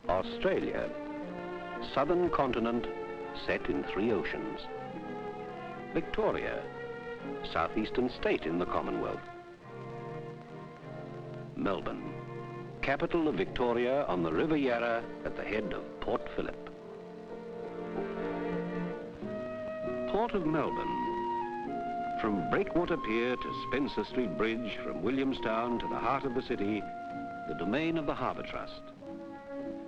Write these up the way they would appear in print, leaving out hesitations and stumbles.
Australia, southern continent set in 3 oceans. Victoria, southeastern state in the Commonwealth. Melbourne, capital of Victoria on the River Yarra at the head of Port Phillip. Port of Melbourne, from Breakwater Pier to Spencer Street Bridge, from Williamstown to the heart of the city, the domain of the Harbour Trust.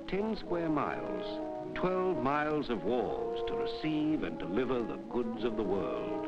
10 square miles, 12 miles of wharves to receive and deliver the goods of the world.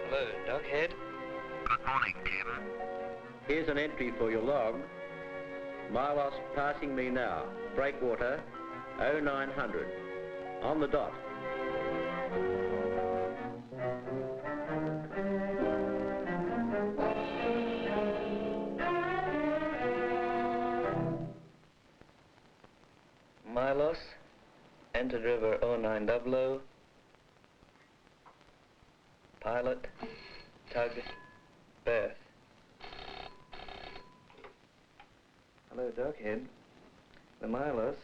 Hello, Duckhead. Good morning, Tim. Here's an entry for your log. Milos passing me now. Breakwater, 0900. On the dot. Milos, entered river 0900. Pilot, tug, berth. Hello, Duckhead. The Milos.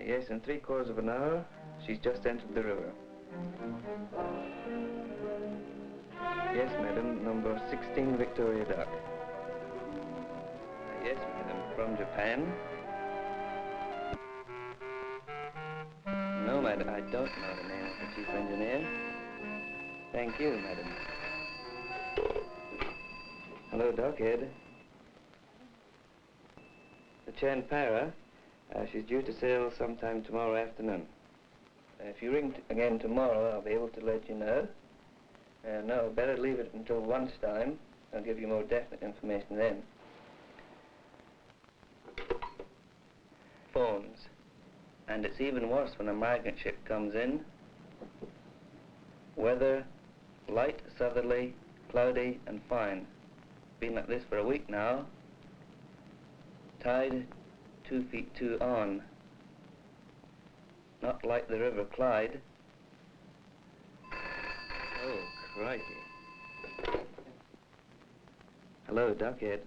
Yes, in 3/4 of an hour, she's just entered the river. Yes, madam, number 16 Victoria Duck. Yes, madam, from Japan. No, madam, I don't know the name of the chief engineer. Thank you, madam. Hello, Duckhead. The Chen Para, she's due to sail sometime tomorrow afternoon. If you ring again tomorrow, I'll be able to let you know. No, better leave it until lunchtime. I'll give you more definite information then. Phones. And it's even worse when a migrant ship comes in. Weather, light southerly, cloudy and fine. Been like this for a week now. Tide 2 feet 2 on. Not like the River Clyde. Oh, crikey. Hello, Duckhead.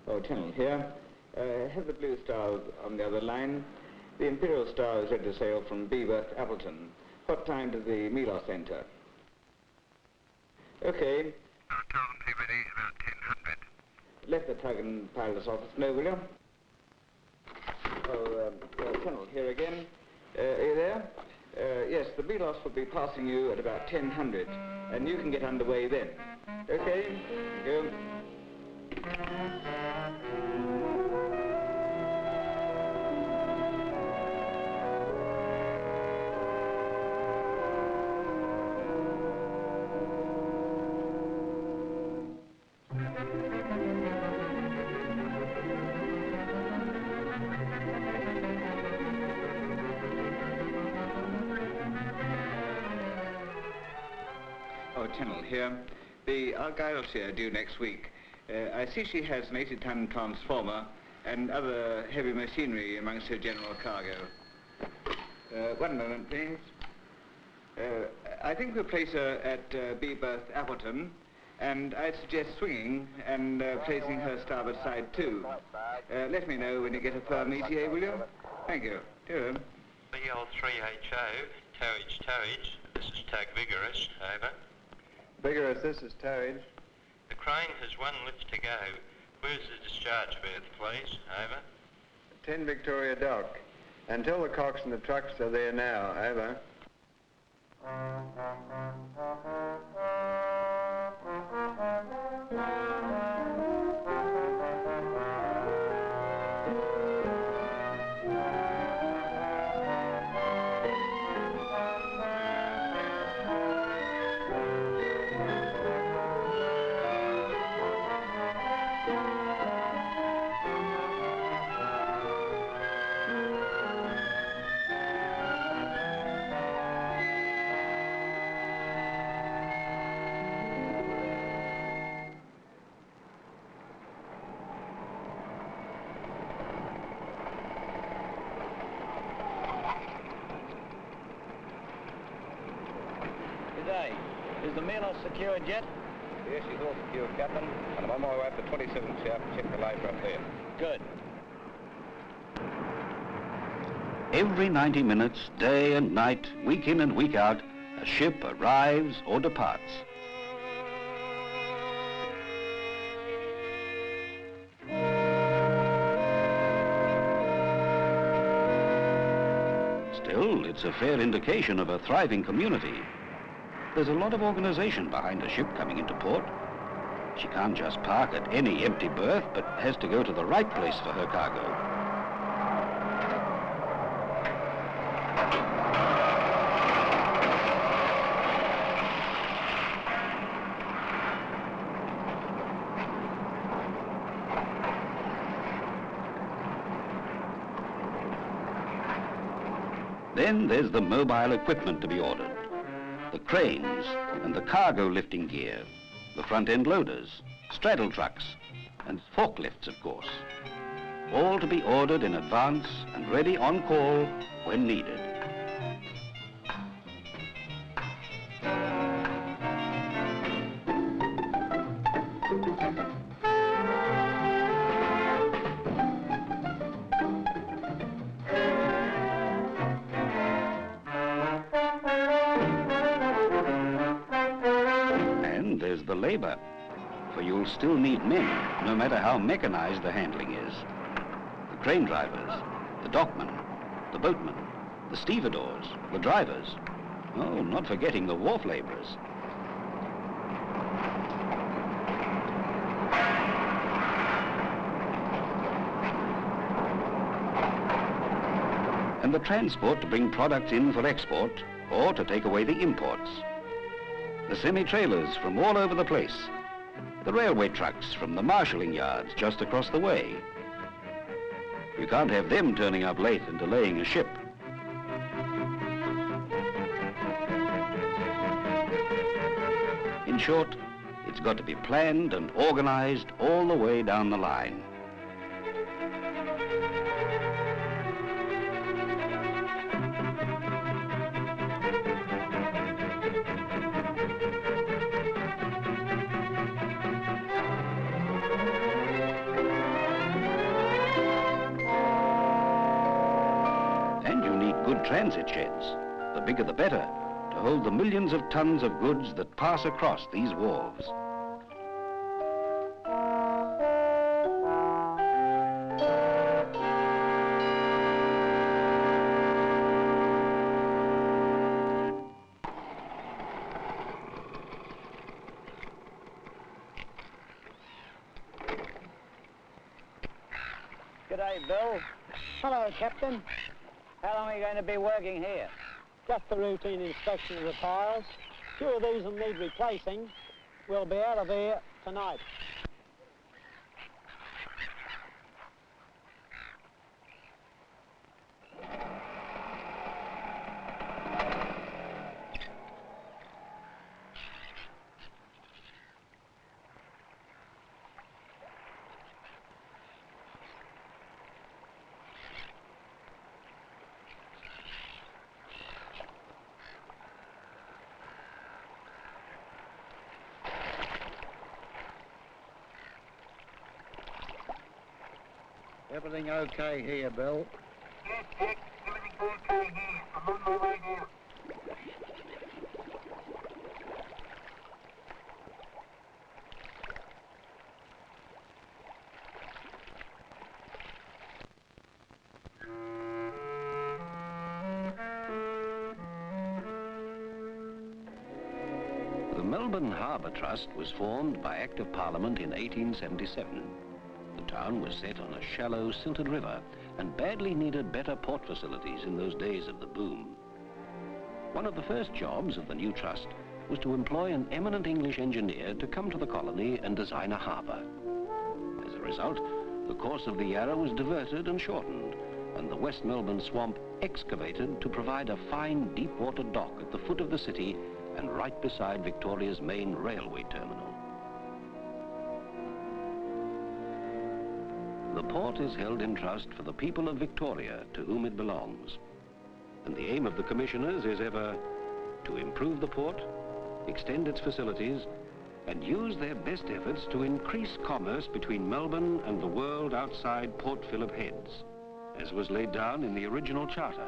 Oh, Channel here. Have the Blue Star on the other line. The Imperial Star is ready to sail from Berthing, Appleton. What time does the Milos enter? Okay. I'll tell them to be ready about 1000. Let the tug and pilot's office know, will you? Oh, Channel here again. Are you there? Yes, the Milos will be passing you at about 1000, and you can get underway then. Okay? Go. Channel here. The Argyle's here due next week. I see she has an 80-ton transformer and other heavy machinery amongst her general cargo. One moment, please. I think we'll place her at Berthing, Appleton, and I'd suggest swinging and placing her starboard side too. Let me know when you get a firm ETA, will you? Thank you. Cheers. BL3HO, towage. This is Tug Vigorous, over. Vigorous, this is towage. The crane has 1 lift to go. Where's the discharge berth, please? Over. 10 Victoria Dock. Until the cocks and the trucks are there now, over. G'day. Is the meal all secured yet? Yes, she's all secure, Captain. And I'm on my way up to 27 shaft to check the labour up there. Good. Every 90 minutes, day and night, week in and week out, a ship arrives or departs. Still, it's a fair indication of a thriving community. There's a lot of organisation behind a ship coming into port. She can't just park at any empty berth, but has to go to the right place for her cargo. Then there's the mobile equipment to be ordered. The cranes and the cargo lifting gear, the front-end loaders, straddle trucks, and forklifts, of course. All to be ordered in advance and ready on call when needed. There's the labour, for you'll still need men, no matter how mechanized the handling is. The crane drivers, the dockmen, the boatmen, the stevedores, the drivers. Oh, not forgetting the wharf labourers. And the transport to bring products in for export or to take away the imports. The semi-trailers from all over the place. The railway trucks from the marshalling yards just across the way. You can't have them turning up late and delaying a ship. In short, it's got to be planned and organised all the way down the line. Transit sheds, the bigger the better, to hold the millions of tons of goods that pass across these wharves. G'day, Bill. Hello, Captain. How long are you going to be working here? Just a routine inspection of the piles. Two of these will need replacing. We'll be out of here tonight. Everything okay here, Bill? Yes, Jack. Everything's okay here. I'm on my way now. Melbourne Harbour Trust was formed by Act of Parliament in 1877. The town was set on a shallow, silted river and badly needed better port facilities in those days of the boom. One of the first jobs of the new trust was to employ an eminent English engineer to come to the colony and design a harbour. As a result, the course of the Yarra was diverted and shortened, and the West Melbourne swamp excavated to provide a fine deep-water dock at the foot of the city and right beside Victoria's main railway terminal. The port is held in trust for the people of Victoria, to whom it belongs. And the aim of the commissioners is ever to improve the port, extend its facilities, and use their best efforts to increase commerce between Melbourne and the world outside Port Phillip Heads, as was laid down in the original charter.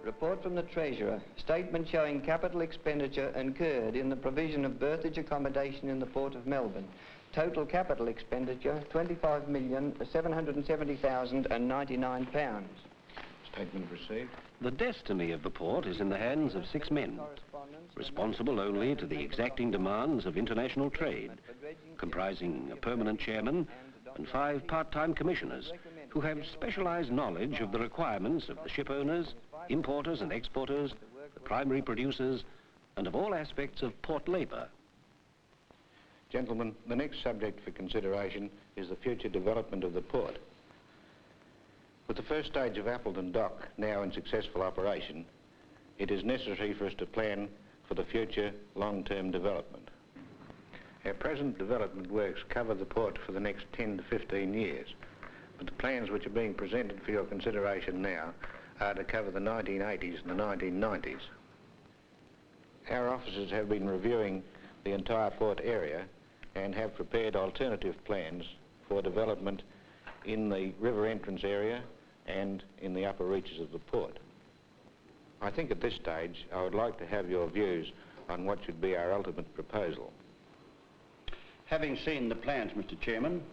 Report from the Treasurer. Statement showing capital expenditure incurred in the provision of berthage accommodation in the Port of Melbourne. Total capital expenditure, £25,770,099. Statement received. The destiny of the port is in the hands of 6 men, responsible only to the exacting demands of international trade, comprising a permanent chairman and 5 part-time commissioners who have specialized knowledge of the requirements of the ship owners, importers and exporters, the primary producers, and of all aspects of port labor. Gentlemen, the next subject for consideration is the future development of the port. With the first stage of Appleton Dock now in successful operation, it is necessary for us to plan for the future long-term development. Our present development works cover the port for the next 10 to 15 years, but the plans which are being presented for your consideration now are to cover the 1980s and the 1990s. Our officers have been reviewing the entire port area and have prepared alternative plans for development in the river entrance area and in the upper reaches of the port. I think at this stage I would like to have your views on what should be our ultimate proposal. Having seen the plans, Mr. Chairman,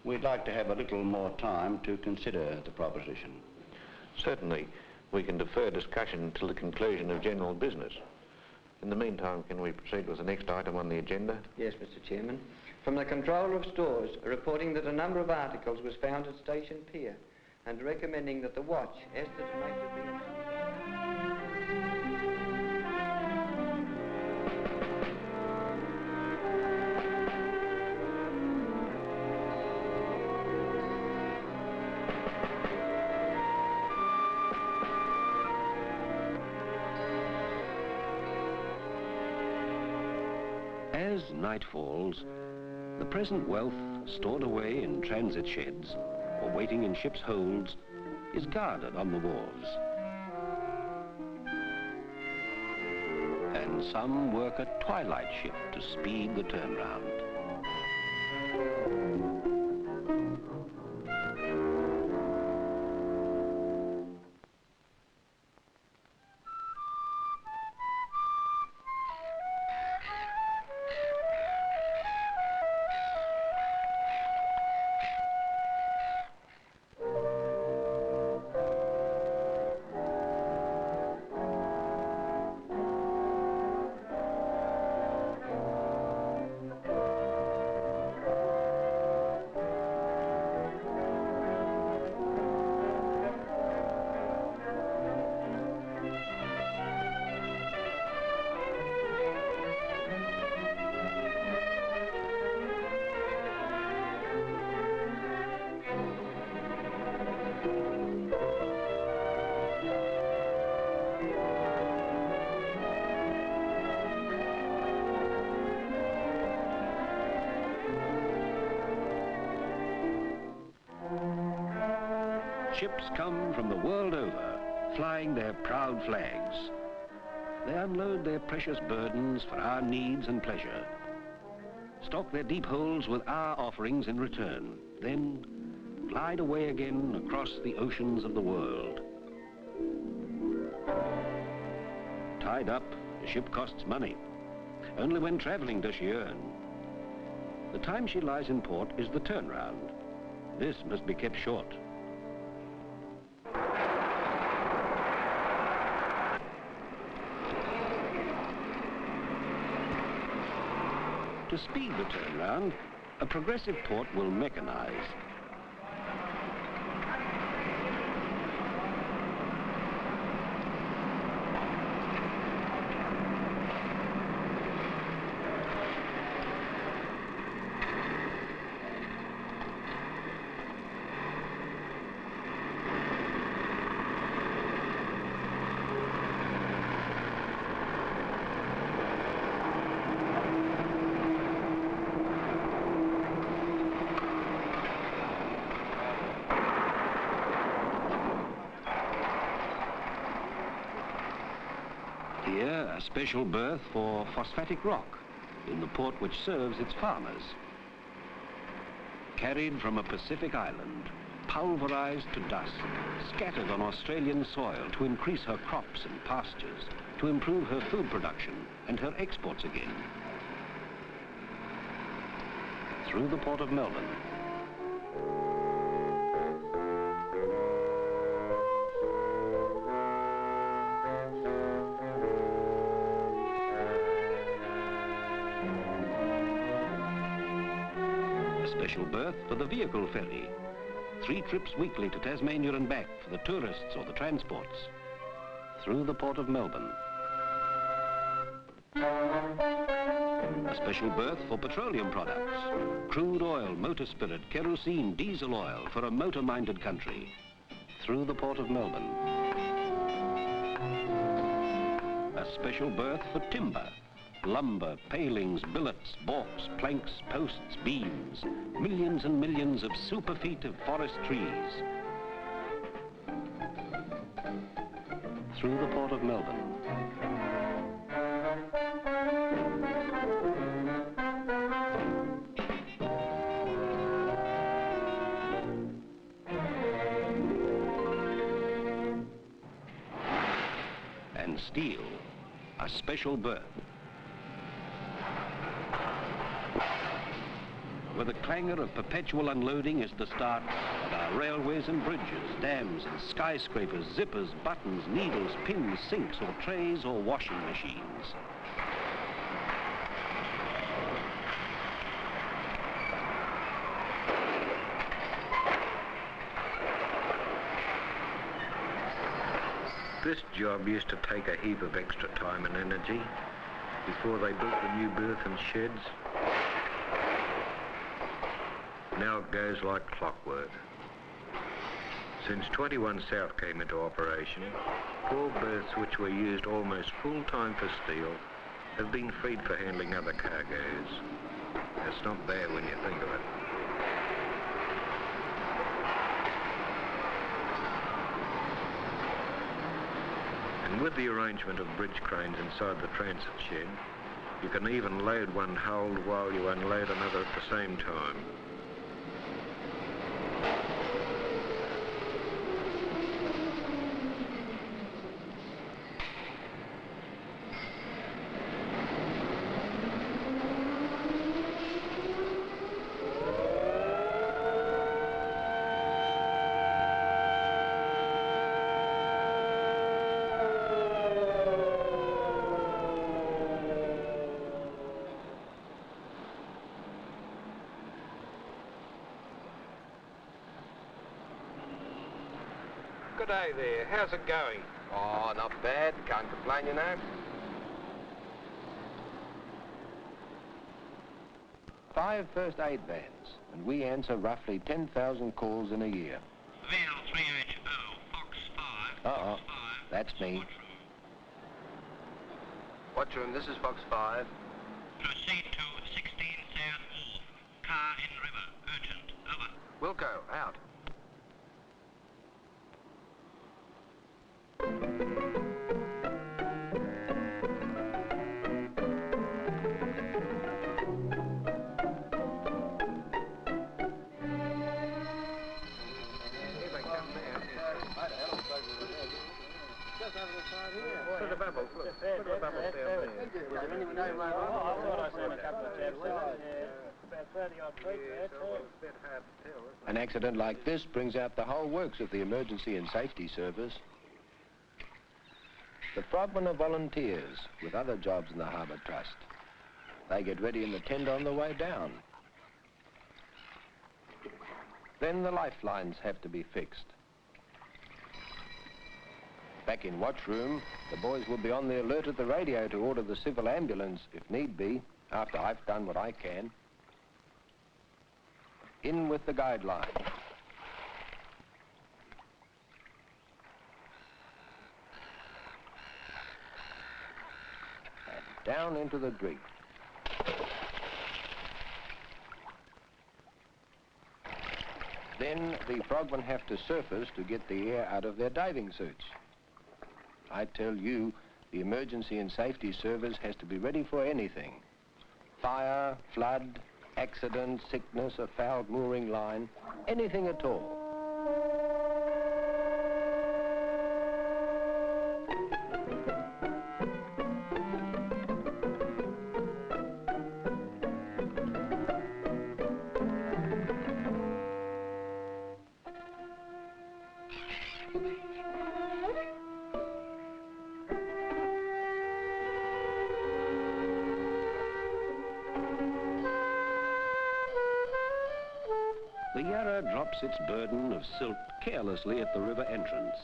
we'd like to have a little more time to consider the proposition. Certainly, we can defer discussion until the conclusion of general business. In the meantime, can we proceed with the next item on the agenda? Yes, Mr. Chairman. From the Controller of Stores, reporting that a number of articles was found at Station Pier and recommending that the watch estimated be... As night falls, the present wealth stored away in transit sheds or waiting in ships' holds is guarded on the wharves. And some work a twilight shift to speed the turnaround. Ships come from the world over, flying their proud flags. They unload their precious burdens for our needs and pleasure, stock their deep holds with our offerings in return, then glide away again across the oceans of the world. Tied up, a ship costs money. Only when traveling does she earn. The time she lies in port is the turnaround. This must be kept short. To speed the turnaround, a progressive port will mechanise. Here, a special berth for phosphatic rock in the port which serves its farmers. Carried from a Pacific island, pulverized to dust, scattered on Australian soil to increase her crops and pastures, to improve her food production and her exports again. Through the Port of Melbourne, special berth for the vehicle ferry. 3 trips weekly to Tasmania and back for the tourists or the transports. Through the Port of Melbourne. A special berth for petroleum products. Crude oil, motor spirit, kerosene, diesel oil for a motor-minded country. Through the Port of Melbourne. A special berth for timber. Lumber, palings, billets, balks, planks, posts, beams. Millions and millions of super feet of forest trees. Through the Port of Melbourne. And steel, a special berth. Where the clangor of perpetual unloading is the start of our railways and bridges, dams and skyscrapers, zippers, buttons, needles, pins, sinks or trays or washing machines. This job used to take a heap of extra time and energy before they built the new berth and sheds. Now it goes like clockwork. Since 21 South came into operation, 4 berths which were used almost full-time for steel have been freed for handling other cargoes. It's not bad when you think of it. And with the arrangement of bridge cranes inside the transit shed, you can even load one hold while you unload another at the same time. Good day there. How's it going? Oh, not bad. Can't complain, you know. 5 first aid vans, and we answer roughly 10,000 calls in a year. VL3HO, Fox 5. Uh-oh, that's me. Watchroom, this is Fox 5. Proceed to 16 South Wharf. Car in river. Urgent. Over. Wilco, out. An accident like this brings out the whole works of the Emergency and Safety Service. The Frogmen are volunteers with other jobs in the Harbour Trust. They get ready in the tent on the way down. Then the lifelines have to be fixed. Back in watchroom, the boys will be on the alert at the radio to order the civil ambulance, if need be, after I've done what I can. In with the guideline. And down into the brig. Then the frogmen have to surface to get the air out of their diving suits. I tell you, the emergency and safety service has to be ready for anything. Fire, flood, accident, sickness, a fouled mooring line, anything at all. The Yarra drops its burden of silt carelessly at the river entrance.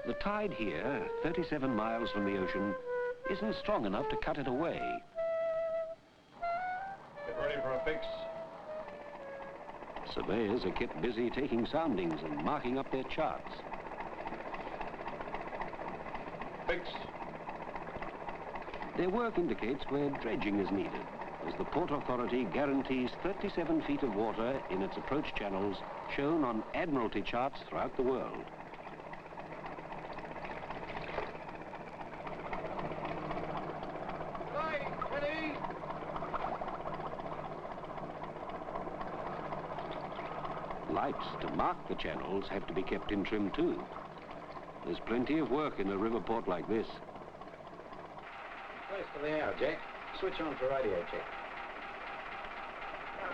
The tide here, 37 miles from the ocean, isn't strong enough to cut it away. Get ready for a fix. Surveyors are kept busy taking soundings and marking up their charts. Fix. Their work indicates where dredging is needed, as the Port Authority guarantees 37 feet of water in its approach channels shown on Admiralty charts throughout the world. Lights to mark the channels have to be kept in trim too. There's plenty of work in a river port like this. Place for the hour, Jack. Switch on for radio check.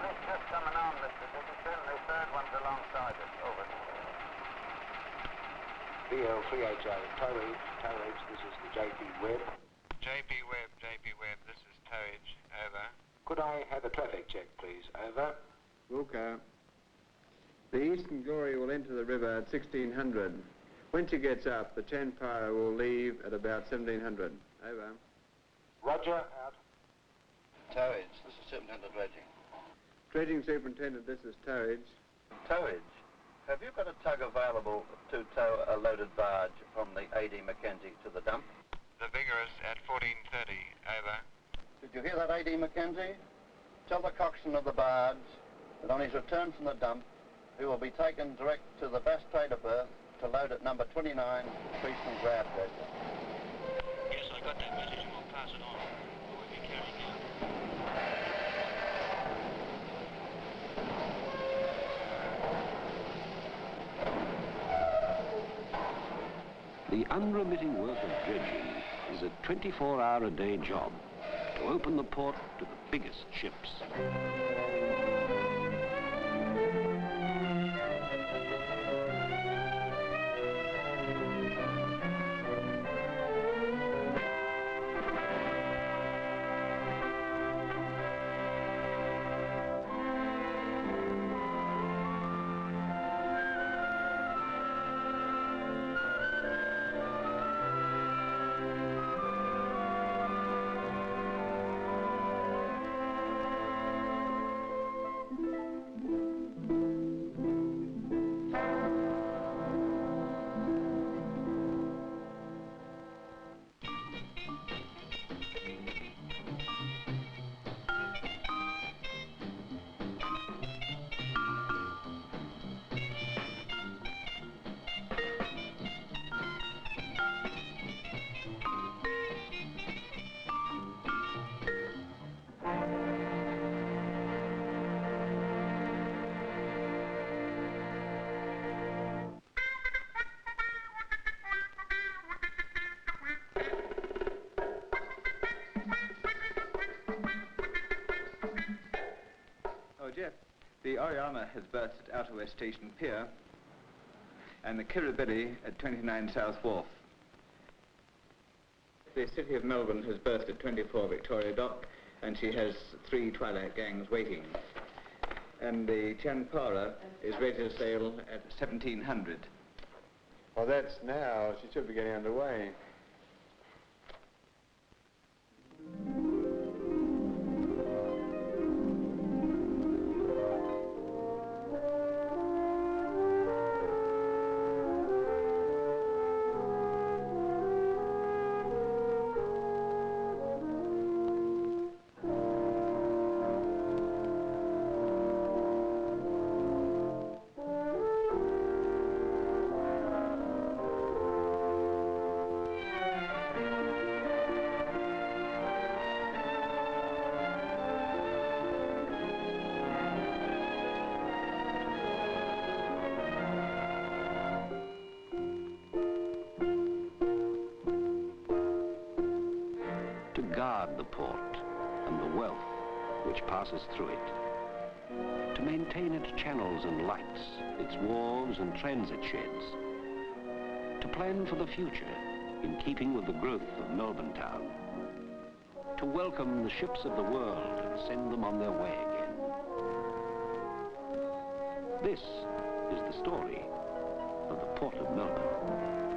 This just coming on, Mr. Dickinson. The third one's alongside us. Over. BL380, towage, this is the JP Webb. JP Webb, this is towage. Over. Could I have a traffic check, please? Over. Wilco. The Eastern Glory will enter the river at 1600. When she gets up, the Chanpara will leave at about 1700. Over. Roger, out. Towage, this is 700 dredging. Dredging Superintendent, this is towage. Towage, have you got a tug available to tow a loaded barge from the AD Mackenzie to the dump? The Vigorous at 1430. Over. Did you hear that, AD Mackenzie? Tell the coxswain of the barge that on his return from the dump, he will be taken direct to the Bass Trader berth to load at number 29, Priestman Grab Dredger. Yes, I got that message. We'll pass it on. We'll be carrying out. The unremitting work of dredging is a 24-hour-a-day job to open the port to the biggest ships. Jeff, the Oriana has berthed at Outer West Station Pier and the Kirribilli at 29 South Wharf. The City of Melbourne has berthed at 24 Victoria Dock and she has 3 twilight gangs waiting. And the Champara is ready to sail at 1700. Well, that's now. She should be getting underway. To guard the port and the wealth which passes through it, to maintain its channels and lights, its wharves and transit sheds, to plan for the future in keeping with the growth of Melbourne town, to welcome the ships of the world and send them on their way again. This is the story of the Port of Melbourne.